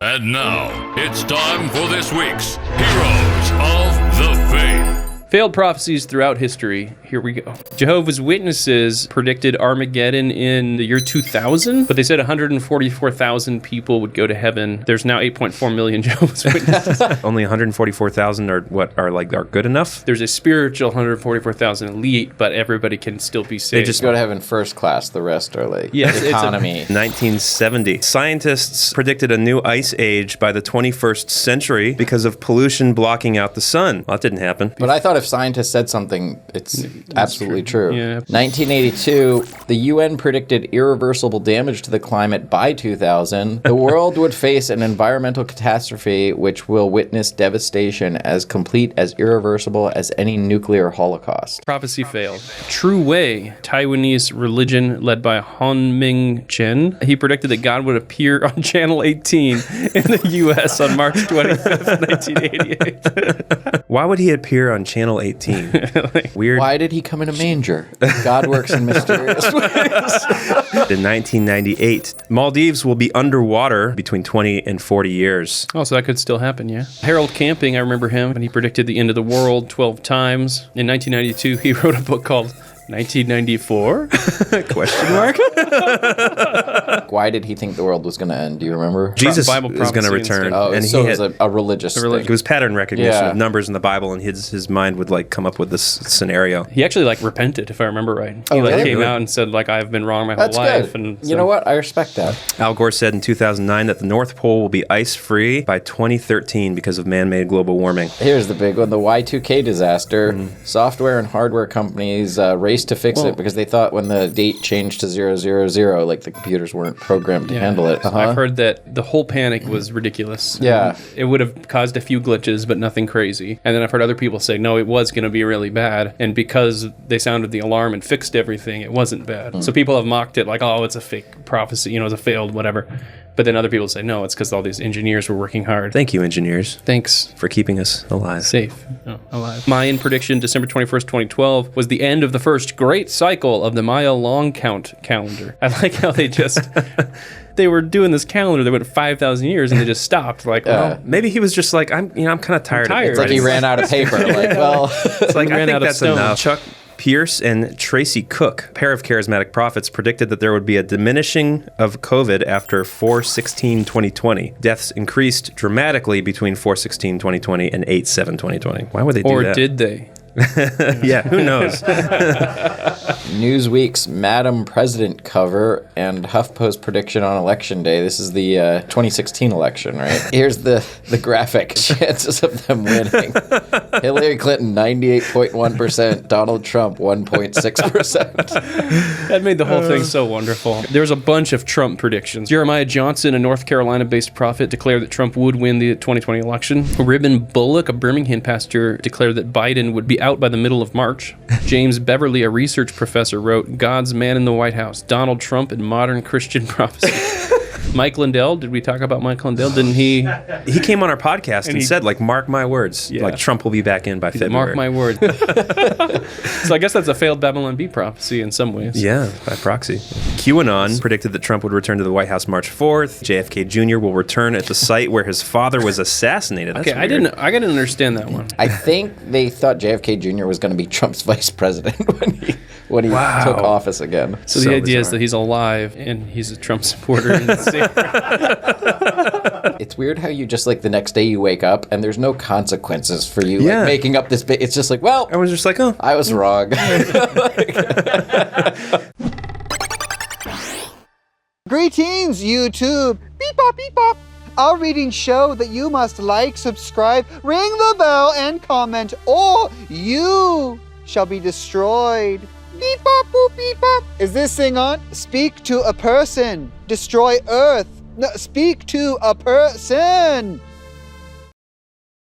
And now, it's time for this week's Heroes of the Faith. Failed prophecies throughout history. Here we go. Jehovah's Witnesses predicted Armageddon in the year 2000, but they said 144,000 people would go to heaven. There's now 8.4 million Jehovah's Witnesses. Only 144,000 are good enough? There's a spiritual 144,000 elite, but everybody can still be saved. They just go to heaven first class. The rest are like economy. 1970. Scientists predicted a new ice age by the 21st century because of pollution blocking out the sun. Well, that didn't happen. But I thought if scientists said something, it's absolutely true. Yeah. 1982, the UN predicted irreversible damage to the climate by 2000. The world would face an environmental catastrophe which will witness devastation as complete, as irreversible as any nuclear holocaust. Prophecy failed. True Way, Taiwanese religion led by Han Ming Chen. He predicted that God would appear on Channel 18 in the U.S. on March 25th, 1988. Why would he appear on Channel 18? Weird. Why did he come in a manger? God works in mysterious ways. In 1998, Maldives will be underwater between 20 and 40 years. Oh, so that could still happen, yeah. Harold Camping, I remember him, and he predicted the end of the world 12 times. In 1992, he wrote a book called 1994? Question mark? Why did he think the world was going to end? Do you remember? Jesus Bible is going to prophecy and return. Oh, and so he it was a religious thing. It was pattern recognition Yeah. of numbers in the Bible, and his mind would like come up with this scenario. He actually repented, if I remember right. Oh, He really? came out and said I've been wrong my whole That's life. good. And You know what? I respect that. Al Gore said in 2009 that the North Pole will be ice-free by 2013 because of man-made global warming. Here's the big one, the Y2K disaster. Software and hardware companies raced to fix it because they thought when the date changed to 000, the computers weren't programmed to handle it. I've heard that the whole panic was ridiculous. Yeah. It would have caused a few glitches, but nothing crazy. And then I've heard other people say, no, it was going to be really bad. And because they sounded the alarm and fixed everything, it wasn't bad. So people have mocked it like, oh, it's a fake prophecy, it's a failed whatever. But then other people say, no, it's because all these engineers were working hard. Thank you, engineers. Thanks. For keeping us alive. Safe. Alive. Mayan prediction, December 21st, 2012, was the end of the first great cycle of the Maya long count calendar. I like how they just... They were doing this calendar that went 5,000 years and they just stopped. Maybe he was just like, I'm kind of tired. It's like he ran out of paper. It's like, I think that's enough. Chuck Pierce and Tracy Cook, a pair of charismatic prophets, predicted that there would be a diminishing of COVID after 4/16/2020. Deaths increased dramatically between 4/16/2020 and 8/7/2020. Why would they do that? Or did they? Yeah, who knows? Newsweek's Madam President cover and HuffPost prediction on election day. This is the 2016 election, right? Here's the graphic. Chances of them winning. Hillary Clinton, 98.1%. Donald Trump, 1.6%. That made the whole thing so wonderful. There's a bunch of Trump predictions. Jeremiah Johnson, a North Carolina-based prophet, declared that Trump would win the 2020 election. Ribbon Bullock, a Birmingham pastor, declared that Biden would be out by the middle of March. James Beverly, a research professor, wrote, God's Man in the White House, Donald Trump and Modern Christian Prophecy. Mike Lindell, did we talk about Mike Lindell? Didn't he? He came on our podcast and said, mark my words. Yeah. Trump will be back in by February. Mark my words. So I guess that's a failed Babylon Bee prophecy in some ways. Yeah, by proxy. QAnon predicted that Trump would return to the White House March 4th. JFK Jr. will return at the site where his father was assassinated. That's Okay, weird. I didn't understand that one. I think they thought JFK Jr. was going to be Trump's vice president when he took office again. So the idea is that he's alive and he's a Trump supporter. It's weird how you just the next day you wake up and there's no consequences for you making up this bit. It's just everyone's just like, oh, I was wrong. Greetings, YouTube. Beep bop, beep bop. Our readings show that you must like, subscribe, ring the bell, and comment, or you shall be destroyed. Beep bop, boop, beep bop. Is this thing on? Speak to a person. Destroy Earth. No, speak to a person.